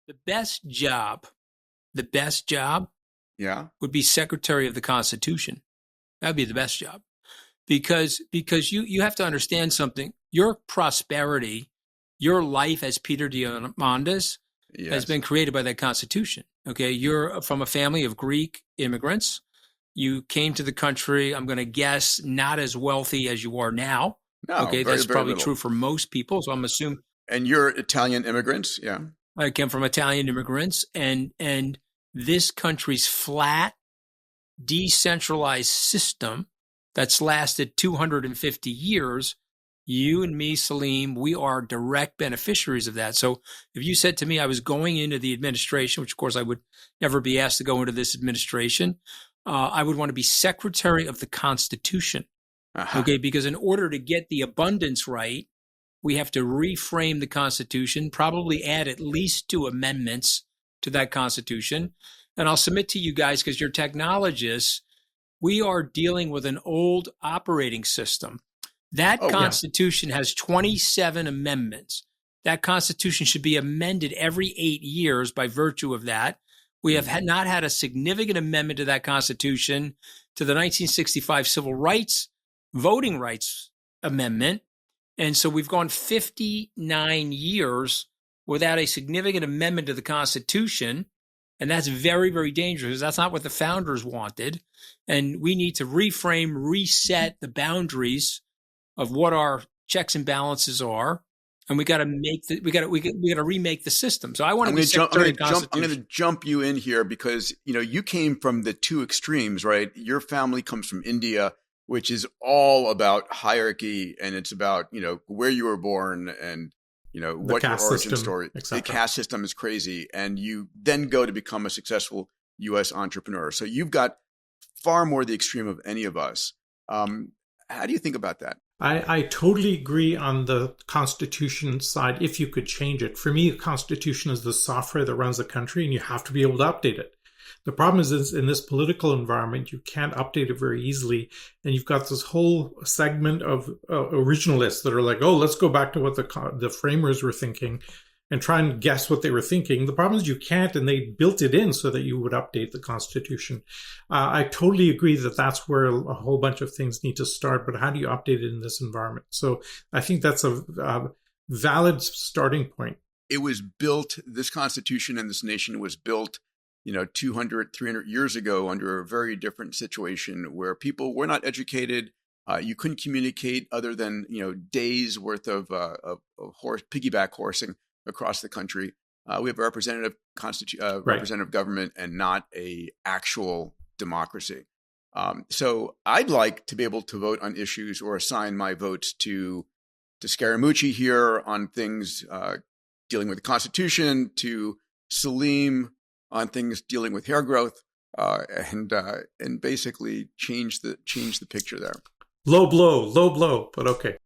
The best job Yeah. would be Secretary of the Constitution. That'd be the best job. Because you have to understand something. Your prosperity, your life as Peter Diamandis has been created by that Constitution. Okay, you're from a family of Greek immigrants. You came to the country, I'm going to guess, not as wealthy as you are now. No, okay, very, that's very probably little. true for most people. So I'm assuming. And you're Italian immigrants, yeah. I came from Italian immigrants, and this country's flat, decentralized system that's lasted 250 years, you and me, Salim, we are direct beneficiaries of that. So if you said to me I was going into the administration, which of course I would never be asked to go into this administration, I would want to be Secretary of the Constitution. Okay, because in order to get the abundance right, we have to reframe the Constitution, probably add at least 2 amendments to that Constitution. And I'll submit to you guys, because you're technologists, we are dealing with an old operating system. That Constitution has 27 amendments. That Constitution should be amended every 8 years by virtue of that. We have not had a significant amendment to that Constitution, to the 1965 Civil Rights, Voting Rights Amendment. And so we've gone 59 years without a significant amendment to the Constitution. And that's very, very dangerous. That's not what the founders wanted. And we need to reframe, reset the boundaries of what our checks and balances are. And we got to remake the system. So I want to be Secretary of the Constitution. I'm going to jump you in here because, you came from the 2 extremes, right? Your family comes from India, which is all about hierarchy, and it's about, where you were born and, what your origin story. The caste system is crazy. And you then go to become a successful U.S. entrepreneur. So you've got far more the extreme of any of us. How do you think about that? I totally agree on the Constitution side, if you could change it. For me, the Constitution is the software that runs the country, and you have to be able to update it. The problem is in this political environment, you can't update it very easily. And you've got this whole segment of originalists that are like, oh, let's go back to what the framers were thinking and try and guess what they were thinking. The problem is you can't, and they built it in so that you would update the Constitution. I totally agree that that's where a whole bunch of things need to start, but how do you update it in this environment? So I think that's a valid starting point. It was built, this Constitution and this nation was built 200, 300 years ago under a very different situation where people were not educated. You couldn't communicate other than, days worth of piggyback horsing across the country. We have a representative government and not a actual democracy. So I'd like to be able to vote on issues or assign my votes to Scaramucci here on things dealing with the Constitution, to Salim on things dealing with hair growth, and basically change the picture there. Low blow, but okay.